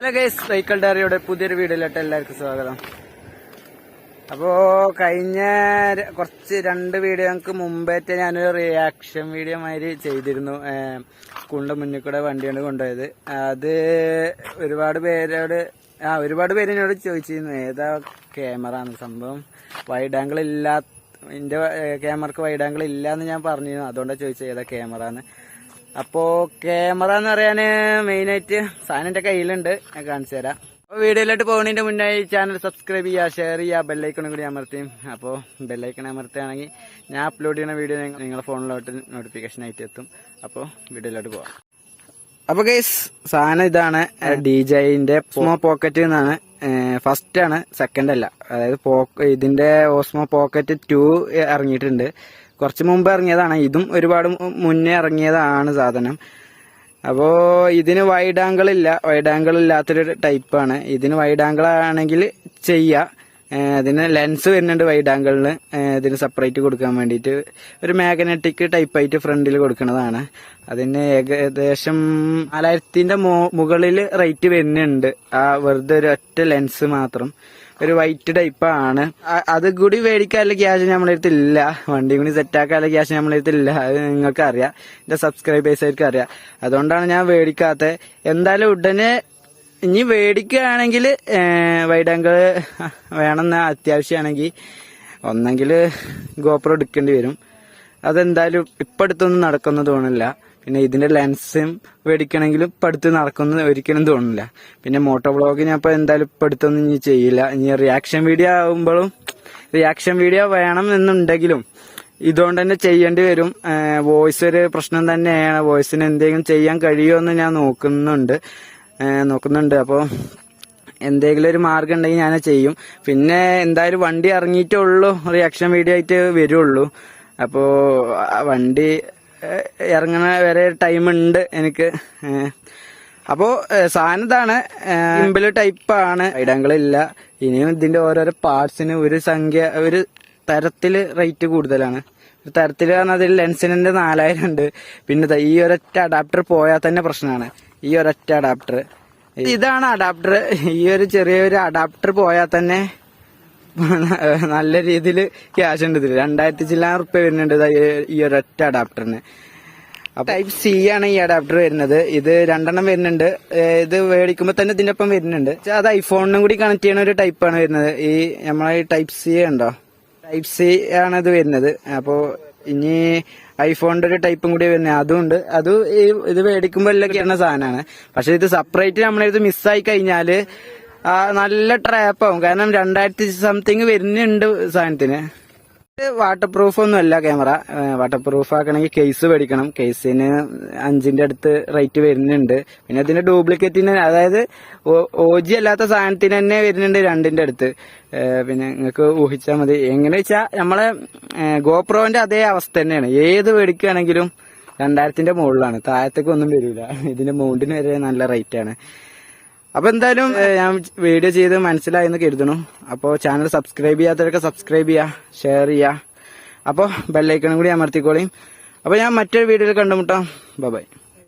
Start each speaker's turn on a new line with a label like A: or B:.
A: Hello guys, cycle ഡയറിയുടെ പുതിയൊരു വീഡിയോയിലോട്ട് എല്ലാവർക്കും സ്വാഗതം. അപ്പോ കഴിഞ്ഞ രണ്ട് വീഡിയോക്ക് മുമ്പേറ്റ ഞാനൊരു റിയാക്ഷൻ വീഡിയോ മാതിരി ചെയ്തിരുന്നു. സ്കൂളിന്റെ മുന്നിൽ കൂടെ വണ്ടിയാണ് കൊണ്ടുപോയത്. അത് ഒരുപാട് പേര് എന്നോട് ചോദിച്ചിരുന്നു ഏതാ ക്യാമറ ആണ് സംഭവം. വൈഡ് ആംഗിൾ എന്റെ ക്യാമറക്ക് വൈഡ് ആംഗിൾ ഇല്ലാന്ന് ഞാൻ പറഞ്ഞിരുന്നു. അതുകൊണ്ടാണ് ചോദിച്ചത് ഏതാ ക്യാമറ എന്ന്. അപ്പോ ക്യാമറ എന്ന് പറയാന് മെയിനായിട്ട് സാധനം എന്റെ കയ്യിലുണ്ട്, ഞാൻ കാണിച്ചു തരാം. അപ്പോൾ വീഡിയോയിലോട്ട് പോകുന്നതിന്റെ മുന്നായി ചാനൽ സബ്സ്ക്രൈബ് ചെയ്യുക, ഷെയർ ചെയ്യുക, ബെല്ലൈക്കണും കൂടി അമർത്തിയും. അപ്പോൾ ബെല്ലൈക്കൺ അമർത്തുകയാണെങ്കിൽ ഞാൻ അപ്ലോഡ് ചെയ്യുന്ന വീഡിയോ നിങ്ങളുടെ ഫോണിലോട്ട് നോട്ടിഫിക്കേഷൻ ആയിട്ട് എത്തും. അപ്പോൾ വീഡിയോയിലോട്ട് പോവാം. അപ്പൊ ഗൈസ്, സാധനം ഇതാണ്. DJIന്റെ ഓസ്മോ പോക്കറ്റ് എന്നാണ്. ഫസ്റ്റ് ആണ്, സെക്കൻഡ് അല്ല. അതായത് ഇതിന്റെ ഓസ്മോ പോക്കറ്റ് 2 ഇറങ്ങിയിട്ടുണ്ട്. കുറച്ച് മുമ്പ് ഇറങ്ങിയതാണ്. ഇതും ഒരുപാട് മുന്നേ ഇറങ്ങിയതാണ് സാധനം. അപ്പോ ഇതിന് വൈഡ് ആംഗിൾ ഇല്ലാത്തൊരു ടൈപ്പാണ്. ഇതിന് വൈഡ് ആംഗിൾ ആണെങ്കിൽ ചെയ്യാം. ഇതിന് ലെൻസ് വരുന്നുണ്ട് വൈഡ് ആംഗിളിന്. ഇതിന് സെപ്പറേറ്റ് കൊടുക്കാൻ വേണ്ടിയിട്ട് ഒരു മാഗ്നറ്റിക് ടൈപ്പായിട്ട് ഫ്രണ്ടിൽ കൊടുക്കുന്നതാണ്. അതിന് ഏകദേശം 4000ന്റെ മുകളിൽ റേറ്റ് വരുന്നുണ്ട്. വെറുതെ ഒരു ഒറ്റ ലെൻസ് മാത്രം, ഒരു വൈറ്റ് ടൈപ്പാണ്. അത് കൂടി മേടിക്കാനുള്ള ക്യാഷ് നമ്മളെ അടുത്തില്ല. വണ്ടി കൂടി സെറ്റാക്കാനുള്ള ക്യാഷ് നമ്മളെ അടുത്തില്ല. അത് നിങ്ങൾക്ക് അറിയാം, എന്റെ സബ്സ്ക്രൈബേഴ്സാർക്ക് അറിയാം. അതുകൊണ്ടാണ് ഞാൻ മേടിക്കാത്തത്. എന്തായാലും ഉടനെ ഇനി മേടിക്കുകയാണെങ്കിൽ വൈഡ് ആംഗിൾ വേണമെന്ന് അത്യാവശ്യമാണെങ്കിൽ ഒന്നെങ്കിൽ ഗോപ്രോ എടുക്കേണ്ടി വരും. അതെന്തായാലും ഇപ്പം അടുത്തൊന്നും നടക്കുന്ന തോന്നില്ല. പിന്നെ ഇതിന്റെ ലെൻസും മേടിക്കണമെങ്കിലും ഇപ്പം അടുത്ത് നടക്കുന്ന ഒരിക്കലും തോന്നില്ല. പിന്നെ മോട്ടോ വ്ളോഗ് ഞാൻ ഇപ്പം എന്തായാലും ഇപ്പം അടുത്തൊന്നും ഇനി ചെയ്യില്ല. ഇനി റിയാക്ഷൻ വീഡിയോ ആകുമ്പോഴും റിയാക്ഷൻ വീഡിയോ വേണം എന്നുണ്ടെങ്കിലും ഇതുകൊണ്ട് തന്നെ ചെയ്യേണ്ടി വരും. വോയിസ് ഒരു പ്രശ്നം തന്നെയാണ്. വോയിസിന് എന്തെങ്കിലും ചെയ്യാൻ കഴിയുമോ എന്ന് ഞാൻ നോക്കുന്നുണ്ട്. അപ്പോൾ എന്തെങ്കിലും ഒരു മാർഗം ഉണ്ടെങ്കിൽ ഞാൻ ചെയ്യും. പിന്നെ എന്തായാലും വണ്ടി ഇറങ്ങിയിട്ടുള്ളൂ, റിയാക്ഷൻ വീഡിയോ ആയിട്ട് വരുള്ളൂ. അപ്പോ വണ്ടി ഇറങ്ങണ വരെ ടൈം ഉണ്ട് എനിക്ക്. അപ്പോ സാധനം ഇതാണ്, സിമ്പിൾ ടൈപ്പാണ്, വൈഡ് ആംഗിൾ ഇല്ല. ഇനിയും ഇതിന്റെ ഓരോരോ പാർട്സിന് ഒരു തരത്തില് റേറ്റ് കൂടുതലാണ്. ഒരു തരത്തില് പറഞ്ഞാൽ അതിൽ ലെൻസിന്റെ 4000 ഉണ്ട്. പിന്നെ ഈ ഒരൊറ്റ അഡാപ്റ്റർ പോയാൽ തന്നെ പ്രശ്നമാണ്. ഈ ഒരൊറ്റ അഡാപ്റ്റർ, ഇതാണ് അഡാപ്റ്റർ. ഈ ഒരു ചെറിയൊരു അഡാപ്റ്റർ പോയാൽ തന്നെ നല്ല രീതിയിൽ ക്യാഷ് ഉണ്ട്. ഇതിൽ 2000 ചില്ലാൻ റുപ്യ വരുന്നുണ്ട് ഈ ഒരൊറ്റ അഡാപ്റ്ററിന്. അപ്പൊ ടൈപ്പ് C ആണ് ഈ അഡാപ്റ്റർ വരുന്നത്. ഇത് 2 വരുന്നുണ്ട്. ഇത് മേടിക്കുമ്പോ തന്നെ ഇതിന്റെ ഒപ്പം വരുന്നുണ്ട്. അത് ഐഫോണിനും കൂടി കണക്ട് ചെയ്യുന്ന ഒരു ടൈപ്പാണ് വരുന്നത്. ഈ നമ്മളെ ടൈപ്പ് C ഉണ്ടോ, ടൈപ്പ് C ആണ് ഇത് വരുന്നത്. അപ്പോ ഇനി ഐഫോണിന്റെ ഒരു ടൈപ്പും കൂടി വരുന്നത്, അതും ഉണ്ട്. ഇത് മേടിക്കുമ്പോ എല്ലാം കിട്ടുന്ന സാധനമാണ്. പക്ഷെ ഇത് സെപ്പറേറ്റ് നമ്മളിത് മിസ്സായി കഴിഞ്ഞാല് നല്ല ട്രാപ്പാവും. കാരണം 2000 സംതിങ് വരുന്നുണ്ട് സാധനത്തിന്. വാട്ടർ പ്രൂഫ് ഒന്നും അല്ല ക്യാമറ. വാട്ടർ പ്രൂഫ് ആക്കണമെങ്കിൽ കേസ് മേടിക്കണം. കേസിന് 5ന്റെ അടുത്ത് റേറ്റ് വരുന്നുണ്ട്. പിന്നെ ഇതിന്റെ ഡ്യൂപ്ലിക്കേറ്റിന്, അതായത് OG അല്ലാത്ത സാധനത്തിന് തന്നെ വരുന്നുണ്ട് 2ന്റെ അടുത്ത്. പിന്നെ നിങ്ങൾക്ക് ഊഹിച്ചാൽ മതി. എങ്ങനെ വെച്ചാൽ നമ്മളെ ഗോപ്രോന്റെ അതേ അവസ്ഥ തന്നെയാണ്. ഏത് മേടിക്കുകയാണെങ്കിലും 2000ന്റെ മുകളിലാണ്, താഴത്തേക്ക് ഒന്നും വരില്ല. ഇതിന്റെ മൗണ്ടിന് വരെ നല്ല റേറ്റ് ആണ്. അപ്പൊ എന്തായാലും ഞാൻ വീഡിയോ ചെയ്ത് മനസ്സിലായെന്ന് കരുതുന്നു. അപ്പോൾ ചാനൽ സബ്സ്ക്രൈബ് ചെയ്യാത്തവരൊക്കെ സബ്സ്ക്രൈബ് ചെയ്യുക, ഷെയർ ചെയ്യുക. അപ്പോൾ ബെല്ലൈക്കണും കൂടി അമർത്തിക്കോളിയും. അപ്പോൾ ഞാൻ മറ്റൊരു വീഡിയോയിൽ കണ്ടുമുട്ടാം. ബൈ.